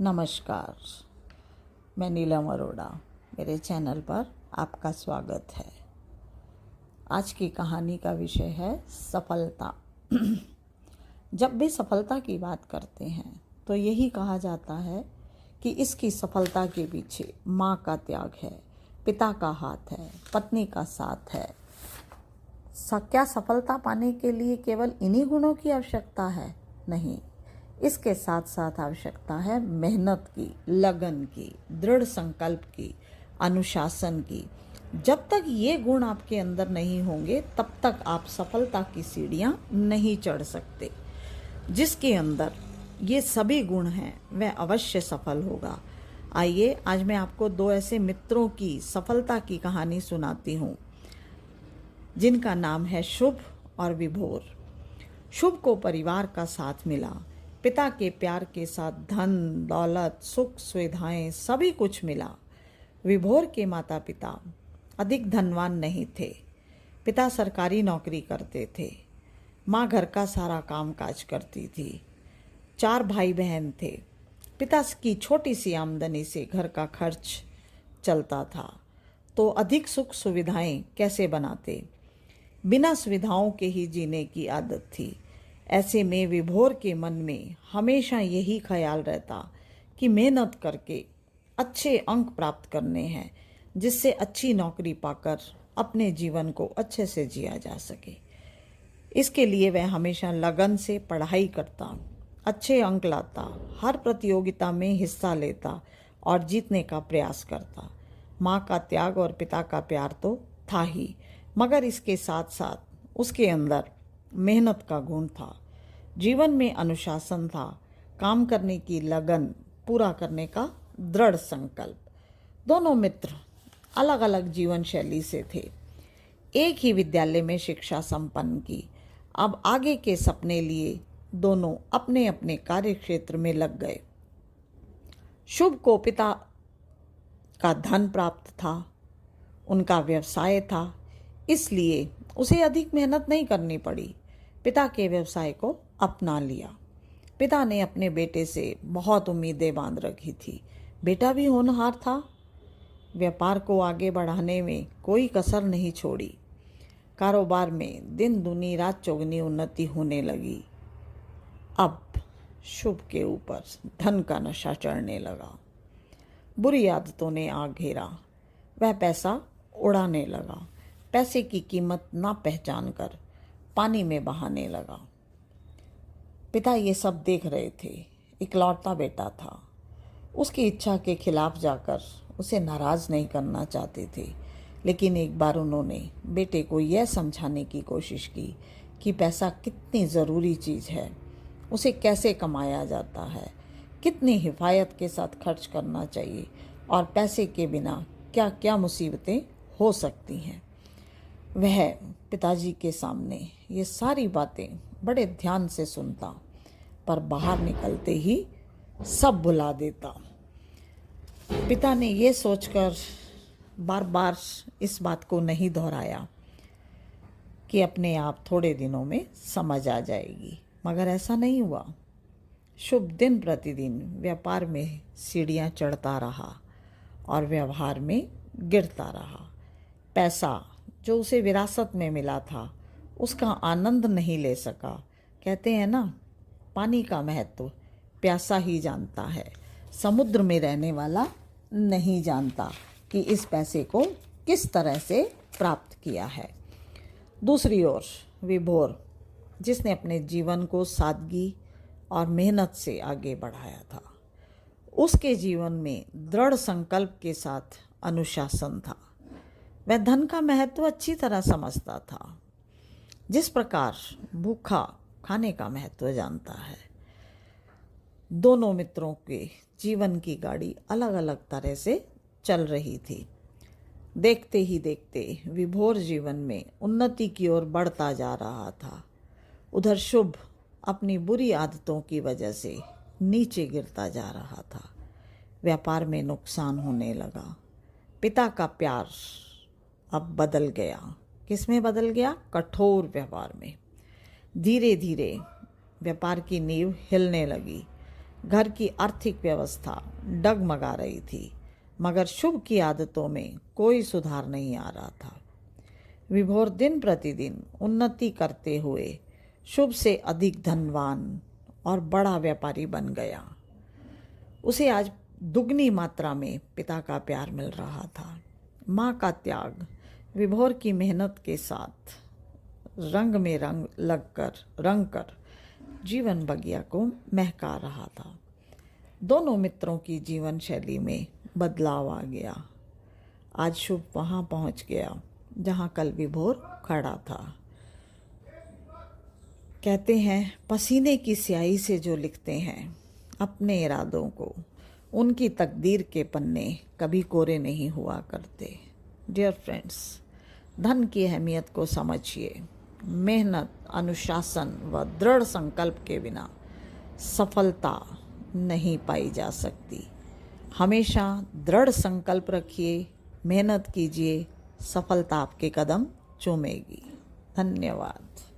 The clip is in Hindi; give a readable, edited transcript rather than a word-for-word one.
नमस्कार, मैं नीलम अरोड़ा। मेरे चैनल पर आपका स्वागत है। आज की कहानी का विषय है सफलता। जब भी सफलता की बात करते हैं तो यही कहा जाता है कि इसकी सफलता के पीछे माँ का त्याग है, पिता का हाथ है, पत्नी का साथ है। क्या सफलता पाने के लिए केवल इन्हीं गुणों की आवश्यकता है? नहीं, इसके साथ साथ आवश्यकता है मेहनत की, लगन की, दृढ़ संकल्प की, अनुशासन की। जब तक ये गुण आपके अंदर नहीं होंगे तब तक आप सफलता की सीढ़ियाँ नहीं चढ़ सकते। जिसके अंदर ये सभी गुण हैं वह अवश्य सफल होगा। आइए आज मैं आपको दो ऐसे मित्रों की सफलता की कहानी सुनाती हूँ जिनका नाम है शुभ और विभोर। शुभ को परिवार का साथ मिला, पिता के प्यार के साथ धन दौलत सुख सुविधाएं सभी कुछ मिला। विभोर के माता पिता अधिक धनवान नहीं थे। पिता सरकारी नौकरी करते थे, माँ घर का सारा काम काज करती थी। 4 भाई बहन थे। पिता की छोटी सी आमदनी से घर का खर्च चलता था, तो अधिक सुख सुविधाएं कैसे बनाते। बिना सुविधाओं के ही जीने की आदत थी। ऐसे में विभोर के मन में हमेशा यही ख्याल रहता कि मेहनत करके अच्छे अंक प्राप्त करने हैं, जिससे अच्छी नौकरी पाकर अपने जीवन को अच्छे से जिया जा सके। इसके लिए वह हमेशा लगन से पढ़ाई करता, अच्छे अंक लाता, हर प्रतियोगिता में हिस्सा लेता और जीतने का प्रयास करता। माँ का त्याग और पिता का प्यार तो था ही, मगर इसके साथ साथ उसके अंदर मेहनत का गुण था, जीवन में अनुशासन था, काम करने की लगन, पूरा करने का दृढ़ संकल्प। दोनों मित्र अलग अलग जीवन शैली से थे। एक ही विद्यालय में शिक्षा संपन्न की। अब आगे के सपने लिए दोनों अपने अपने कार्य क्षेत्र में लग गए। शुभ को पिता का धन प्राप्त था, उनका व्यवसाय था, इसलिए उसे अधिक मेहनत नहीं करनी पड़ी। पिता के व्यवसाय को अपना लिया। पिता ने अपने बेटे से बहुत उम्मीदें बांध रखी थी। बेटा भी होनहार था, व्यापार को आगे बढ़ाने में कोई कसर नहीं छोड़ी। कारोबार में दिन दूनी रात चौगनी उन्नति होने लगी। अब शुभ के ऊपर धन का नशा चढ़ने लगा। बुरी आदतों ने आग घेरा। वह पैसा उड़ाने लगा। पैसे की कीमत ना पहचान कर पानी में बहाने लगा। पिता ये सब देख रहे थे। इकलौता बेटा था। उसकी इच्छा के खिलाफ जाकर उसे नाराज़ नहीं करना चाहते थे, लेकिन एक बार उन्होंने बेटे को यह समझाने की कोशिश की कि पैसा कितनी ज़रूरी चीज़ है, उसे कैसे कमाया जाता है, कितनी हिफायत के साथ खर्च करना चाहिए और पैसे के बिना क्या क्या मुसीबतें हो सकती हैं। वह पिताजी के सामने ये सारी बातें बड़े ध्यान से सुनता, पर बाहर निकलते ही सब भुला देता। पिता ने ये सोचकर बार बार इस बात को नहीं दोहराया कि अपने आप थोड़े दिनों में समझ आ जाएगी, मगर ऐसा नहीं हुआ। शुभ दिन प्रतिदिन व्यापार में सीढ़ियाँ चढ़ता रहा और व्यवहार में गिरता रहा। पैसा जो उसे विरासत में मिला था उसका आनंद नहीं ले सका। कहते हैं ना, पानी का महत्व प्यासा ही जानता है, समुद्र में रहने वाला नहीं जानता कि इस पैसे को किस तरह से प्राप्त किया है। दूसरी ओर विभोर, जिसने अपने जीवन को सादगी और मेहनत से आगे बढ़ाया था, उसके जीवन में दृढ़ संकल्प के साथ अनुशासन था। वह धन का महत्व अच्छी तरह समझता था, जिस प्रकार भूखा खाने का महत्व जानता है। दोनों मित्रों के जीवन की गाड़ी अलग अलग तरह से चल रही थी। देखते ही देखते विभोर जीवन में उन्नति की ओर बढ़ता जा रहा था। उधर शुभ अपनी बुरी आदतों की वजह से नीचे गिरता जा रहा था। व्यापार में नुकसान होने लगा। पिता का प्यार अब बदल गया। किस में बदल गया? कठोर व्यवहार में। धीरे धीरे व्यापार की नींव हिलने लगी। घर की आर्थिक व्यवस्था डगमगा रही थी, मगर शुभ की आदतों में कोई सुधार नहीं आ रहा था। विभोर दिन प्रतिदिन उन्नति करते हुए शुभ से अधिक धनवान और बड़ा व्यापारी बन गया। उसे आज दुगनी मात्रा में पिता का प्यार मिल रहा था। माँ का त्याग विभोर की मेहनत के साथ रंग में रंग कर जीवन बगिया को महका रहा था। दोनों मित्रों की जीवन शैली में बदलाव आ गया। आज शुभ वहाँ पहुँच गया जहाँ कल विभोर खड़ा था। कहते हैं, पसीने की स्याही से जो लिखते हैं अपने इरादों को, उनकी तकदीर के पन्ने कभी कोरे नहीं हुआ करते। डियर फ्रेंड्स, धन की अहमियत को समझिए। मेहनत, अनुशासन व दृढ़ संकल्प के बिना सफलता नहीं पाई जा सकती। हमेशा दृढ़ संकल्प रखिए, मेहनत कीजिए, सफलता आपके कदम चूमेगी। धन्यवाद।